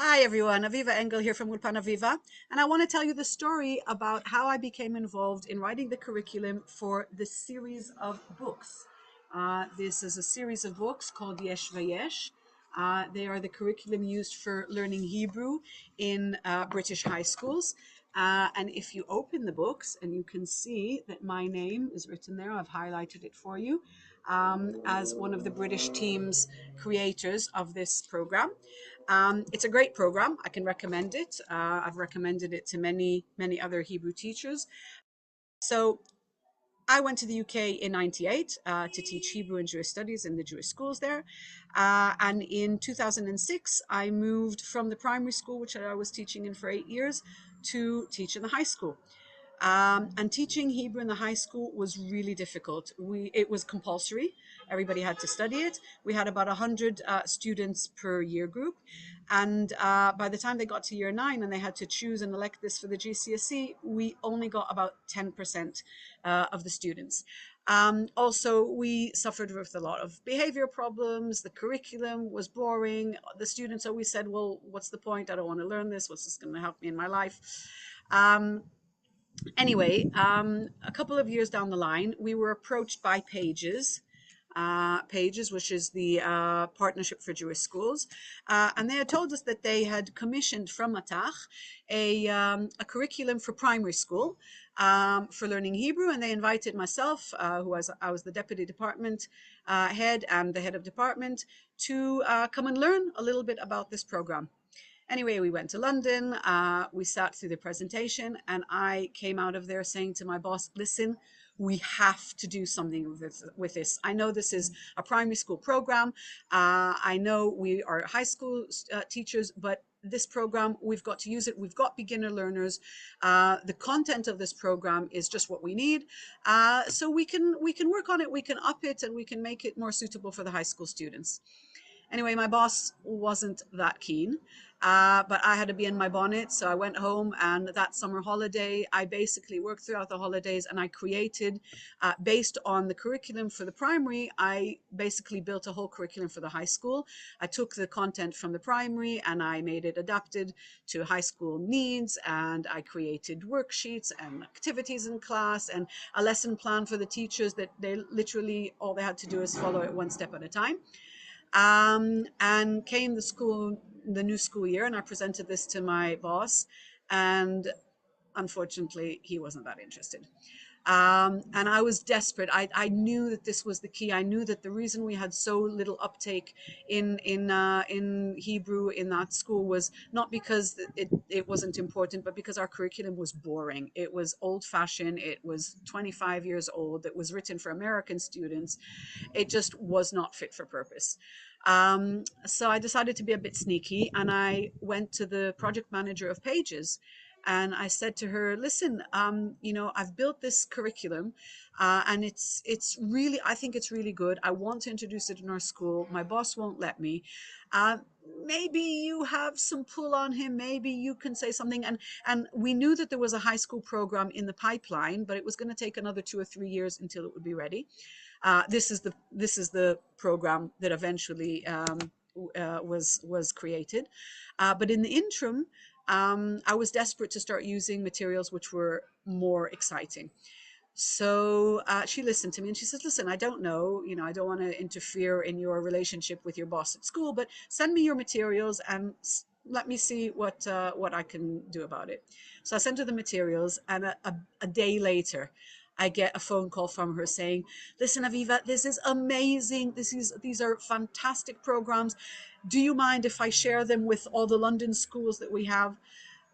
Hi everyone, Aviva Engel here from Ulpan Aviva, and I want to tell you the story about how I became involved in writing the curriculum for the series of books. This is a series of books called Yesh Vayesh. They are the curriculum used for learning Hebrew in British high schools. And if you open the books, and you can see that my name is written there, I've highlighted it for you, as one of the British team's creators of this program. It's a great program. I can recommend it. I've recommended it to many other Hebrew teachers. So I went to the UK in '98 to teach Hebrew and Jewish studies in the Jewish schools there. And in 2006, I moved from the primary school, which I was teaching in for 8 years, to teach in the high school. And teaching Hebrew in the high school was really difficult. It was compulsory. Everybody had to study it. We had about 100 students per year group. And by the time they got to year 9 and they had to choose and elect this for the GCSE, we only got about 10% of the students. Also, we suffered with a lot of behavior problems. The curriculum was boring. The students always said, well, what's the point? I don't want to learn this. What's this going to help me in my life? Anyway, a couple of years down the line, we were approached by PaJeS, PaJeS, which is the Partnership for Jewish Schools, and they had told us that they had commissioned from Matach a curriculum for primary school for learning Hebrew, and they invited myself, I was the deputy department head and the head of department, to come and learn a little bit about this program. Anyway, we went to London, we sat through the presentation, and I came out of there saying to my boss, listen, we have to do something with this. I know this is a primary school program. I know we are high school teachers, but this program, we've got to use it. We've got beginner learners. The content of this program is just what we need. So we can work on it, we can up it, and we can make it more suitable for the high school students. Anyway, my boss wasn't that keen, but I had to be in my bonnet. So I went home, and that summer holiday, I basically worked throughout the holidays, and I created, based on the curriculum for the primary, I basically built a whole curriculum for the high school. I took the content from the primary and I made it adapted to high school needs, and I created worksheets and activities in class and a lesson plan for the teachers that they literally, all they had to do is follow it one step at a time. And came the new school year, and I presented this to my boss, and unfortunately, he wasn't that interested. And I was desperate. I knew that this was the key. I knew that the reason we had so little uptake in Hebrew in that school was not because it wasn't important, but because our curriculum was boring. It was old-fashioned. It was 25 years old. It was written for American students. It just was not fit for purpose. So I decided to be a bit sneaky, and I went to the project manager of PaJeS, and I said to her, listen, I've built this curriculum, and it's really, I think it's really good. I want to introduce it in our school. My boss won't let me. Uh, Maybe you have some pull on him. Maybe you can say something. And we knew that there was a high school program in the pipeline, but it was going to take another 2 or 3 years until it would be ready. This is the program that eventually was created. But in the interim, I was desperate to start using materials which were more exciting. So she listened to me, and she said, listen, I don't know, I don't want to interfere in your relationship with your boss at school, but send me your materials and let me see what I can do about it. So I sent her the materials, and a day later, I get a phone call from her saying, listen, Aviva, this is amazing. These are fantastic programs. Do you mind if I share them with all the London schools that we have?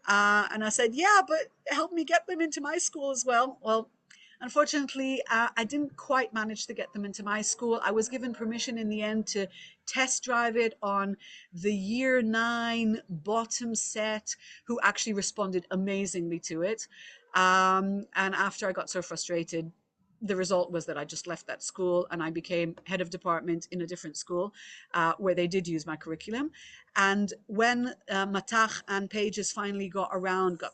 And I said, yeah, but help me get them into my school as well. Well, unfortunately, I didn't quite manage to get them into my school. I was given permission in the end to test drive it on the year 9 bottom set, who actually responded amazingly to it. And after I got so frustrated, the result was that I just left that school, and I became head of department in a different school where they did use my curriculum. And when Matach and PaJeS finally got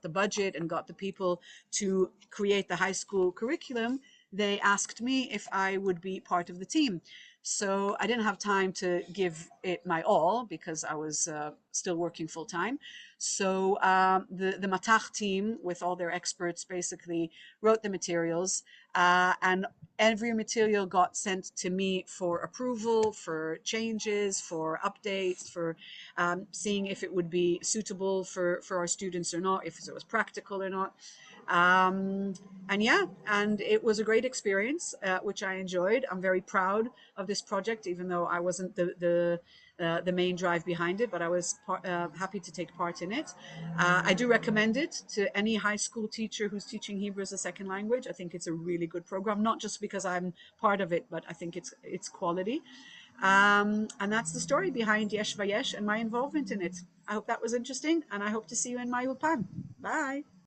the budget and got the people to create the high school curriculum, they asked me if I would be part of the team. So I didn't have time to give it my all because I was still working full time. So the Matach team, with all their experts, basically wrote the materials, and every material got sent to me for approval, for changes, for updates, for seeing if it would be suitable for our students or not, if it was practical or not. Um, and yeah, and it was a great experience, which I enjoyed. I'm very proud of this project, even though I wasn't the main drive behind it, but I was happy to take part in it. I do recommend it to any high school teacher who's teaching Hebrew as a second language. I think it's a really good program, not just because I'm part of it, but I think it's quality. And that's the story behind Yesh Vayesh and my involvement in it. I hope that was interesting, and I hope to see you in my Ulpan. Bye.